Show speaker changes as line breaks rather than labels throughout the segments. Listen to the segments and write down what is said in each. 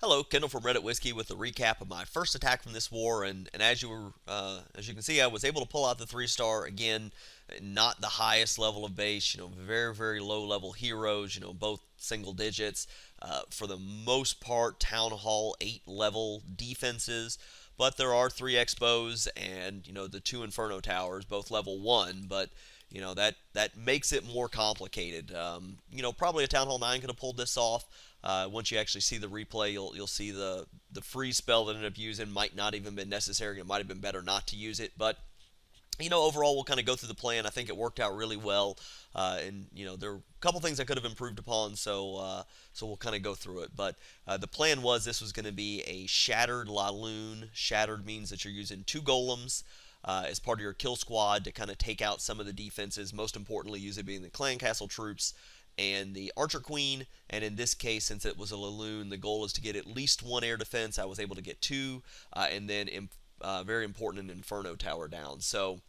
Hello, Kendall from Reddit Whiskey with a recap of my first attack from this war, and as you can see, I was able to pull out the 3 star again. Not the highest level of base, very low level heroes, both single digits. For the most part, Town Hall 8 level defenses, but there are 3 expos and the 2 Inferno towers, both level 1, but that makes it more complicated. Probably a Town Hall 9 could have pulled this off. Once you actually see the replay, you'll see the freeze spell that I ended up using might not even been necessary. It might have been better not to use it, but overall, we'll kind of go through the plan. I think it worked out really well, and there are a couple things I could have improved upon, so we'll kind of go through it. But the plan was this was going to be a shattered LaLoon. Shattered means that you're using 2 golems. As part of your kill squad to kind of take out some of the defenses, most importantly, usually being the clan castle troops and the Archer Queen. And in this case, since it was a LaLoon, the goal is to get at least 1 air defense. I was able to get 2, and then very important, an Inferno tower down. So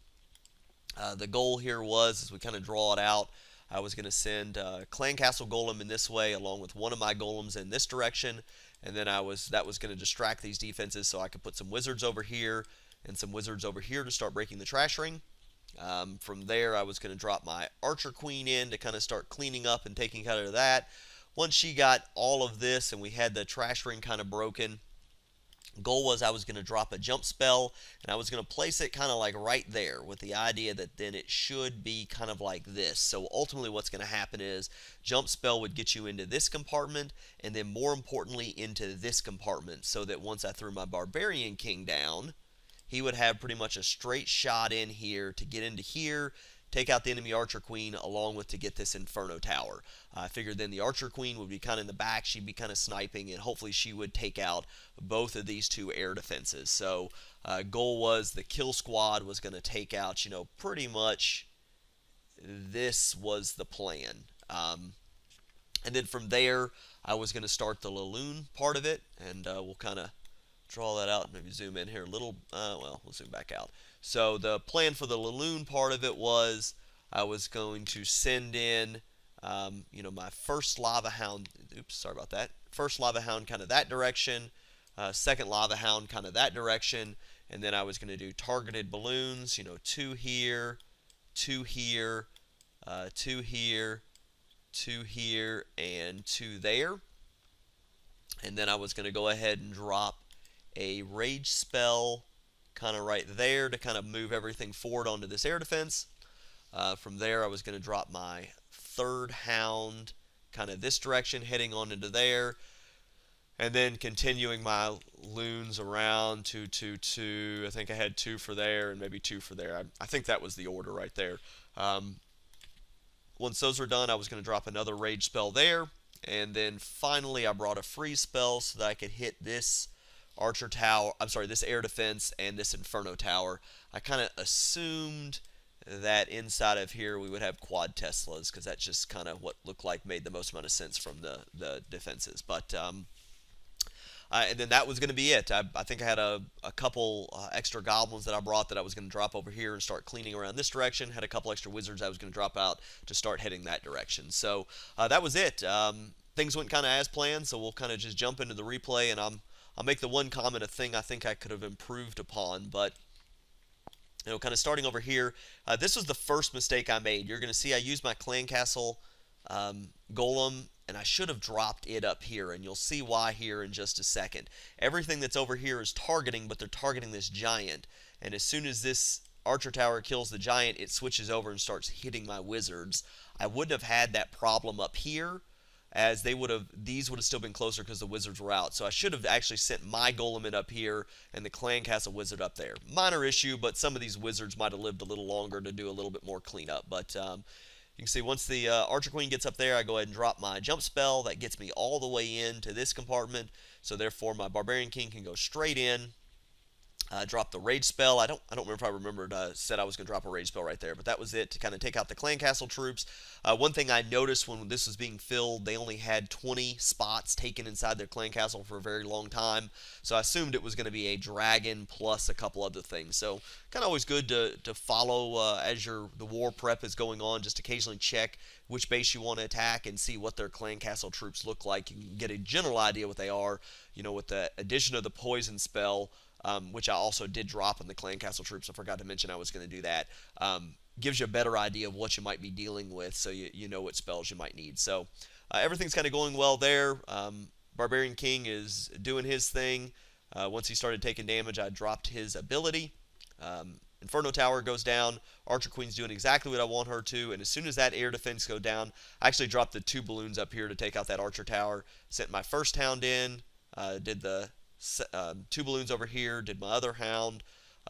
the goal here was, as we kind of draw it out, I was going to send Clan Castle Golem in this way, along with one of my golems in this direction, and then that was going to distract these defenses, so I could put some wizards over here and some wizards over here to start breaking the trash ring. From there, I was going to drop my Archer Queen in to kind of start cleaning up and taking care of that. Once she got all of this and we had the trash ring kind of broken, goal was I was going to drop a jump spell, and I was going to place it kind of like right there with the idea that then it should be kind of like this. So ultimately what's going to happen is jump spell would get you into this compartment, and then more importantly into this compartment, so that once I threw my Barbarian King down, he would have pretty much a straight shot in here to get into here, take out the enemy Archer Queen, along with to get this Inferno Tower. I figured then the Archer Queen would be kind of in the back, she'd be kind of sniping, and hopefully she would take out both of these 2 air defenses. So goal was the kill squad was going to take out, pretty much this was the plan. And then from there, I was going to start the LaLoon part of it, and we'll kind of draw that out, maybe zoom in here a little. Well, we'll zoom back out. So the plan for the LaLoon part of it was I was going to send in, my first Lava Hound. Oops, sorry about that. First Lava Hound kind of that direction. Second Lava Hound kind of that direction. And then I was going to do targeted balloons, 2 here, 2 here, 2 here, 2 here, and 2 there. And then I was going to go ahead and drop a rage spell kind of right there to kind of move everything forward onto this air defense. From there, I was going to drop my 3rd hound kind of this direction, heading on into there, and then continuing my loons around 2, 2, 2. I think I had 2 for there and maybe 2 for there. I think that was the order right there. Once those were done, I was going to drop another rage spell there, and then finally I brought a freeze spell so that I could hit this Archer Tower, this air defense and this Inferno Tower. I kind of assumed that inside of here we would have quad Teslas, because that's just kind of what looked like made the most amount of sense from the defenses. But and then that was going to be it. I think I had a couple extra goblins that I brought that I was going to drop over here and start cleaning around this direction. Had a couple extra wizards I was going to drop out to start heading that direction. So that was it. Things went kind of as planned, so we'll kind of just jump into the replay, and I'll make the one comment, a thing I think I could have improved upon, but kind of starting over here, this was the first mistake I made. You're going to see I used my Clan Castle Golem, and I should have dropped it up here, and you'll see why here in just a second. Everything that's over here is targeting, but they're targeting this giant, and as soon as this Archer Tower kills the giant, it switches over and starts hitting my wizards. I wouldn't have had that problem up here, as these would have still been closer because the wizards were out. So I should have actually sent my golem in up here and the Clan Castle wizard up there. Minor issue, but some of these wizards might have lived a little longer to do a little bit more cleanup. But you can see once the Archer Queen gets up there, I go ahead and drop my jump spell. That gets me all the way into this compartment. So therefore my Barbarian King can go straight in. Dropped the rage spell. I don't remember if I remembered said I was going to drop a rage spell right there, but that was it to kind of take out the clan castle troops. One thing I noticed when this was being filled, they only had 20 spots taken inside their clan castle for a very long time, so I assumed it was going to be a dragon plus a couple other things. So kind of always good to follow as the war prep is going on. Just occasionally check which base you want to attack and see what their clan castle troops look like. You can get a general idea what they are. With the addition of the poison spell, which I also did drop in the clan castle troops. I forgot to mention I was going to do that. Gives you a better idea of what you might be dealing with, so you know what spells you might need. So everything's kind of going well there. Barbarian King is doing his thing. Once he started taking damage, I dropped his ability. Inferno Tower goes down. Archer Queen's doing exactly what I want her to, and as soon as that air defense go down, I actually dropped the 2 balloons up here to take out that Archer Tower. Sent my first hound in. Did the 2 balloons over here, did my other hound,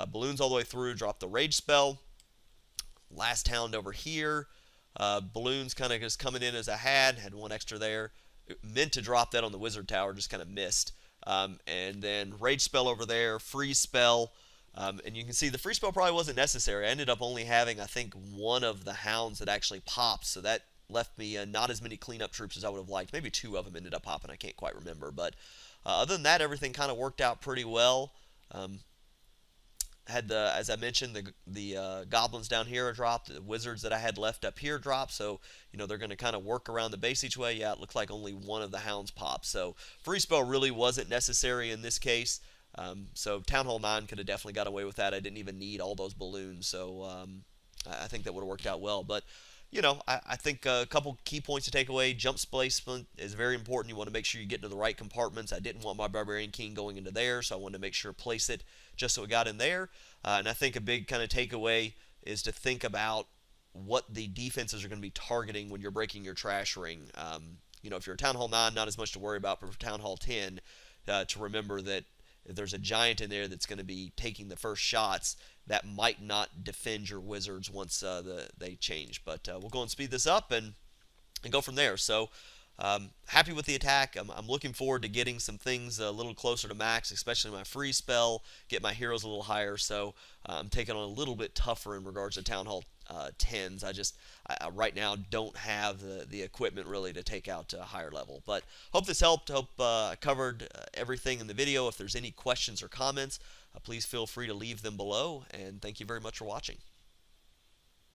balloons all the way through, dropped the rage spell, last hound over here, balloons kind of just coming in as I had 1 extra there, meant to drop that on the wizard tower, just kind of missed, and then rage spell over there, freeze spell, and you can see the free spell probably wasn't necessary. I ended up only having, I think, 1 of the hounds that actually popped, so that left me not as many cleanup troops as I would have liked. Maybe 2 of them ended up popping, I can't quite remember, but other than that, everything kind of worked out pretty well. Had as I mentioned, the goblins down here are dropped. The wizards that I had left up here dropped. So they're going to kind of work around the base each way. Yeah, it looks like only 1 of the hounds popped. So free spell really wasn't necessary in this case. So Town Hall 9 could have definitely got away with that. I didn't even need all those balloons. So I think that would have worked out well. But I think a couple key points to take away. Jump placement is very important. You want to make sure you get into the right compartments. I didn't want my Barbarian King going into there, so I wanted to make sure place it just so it got in there. And I think a big kind of takeaway is to think about what the defenses are going to be targeting when you're breaking your trash ring. If you're a Town Hall 9, not as much to worry about, but for Town Hall 10, to remember that if there's a giant in there that's going to be taking the first shots, that might not defend your wizards once they change. But we'll go and speed this up and go from there. So happy with the attack. I'm looking forward to getting some things a little closer to max, especially my free spell, get my heroes a little higher. So I'm taking on a little bit tougher in regards to Town Hall 10s. I right now don't have the equipment really to take out to a higher level. But hope this helped. Hope I covered everything in the video. If there's any questions or comments, please feel free to leave them below. And thank you very much for watching.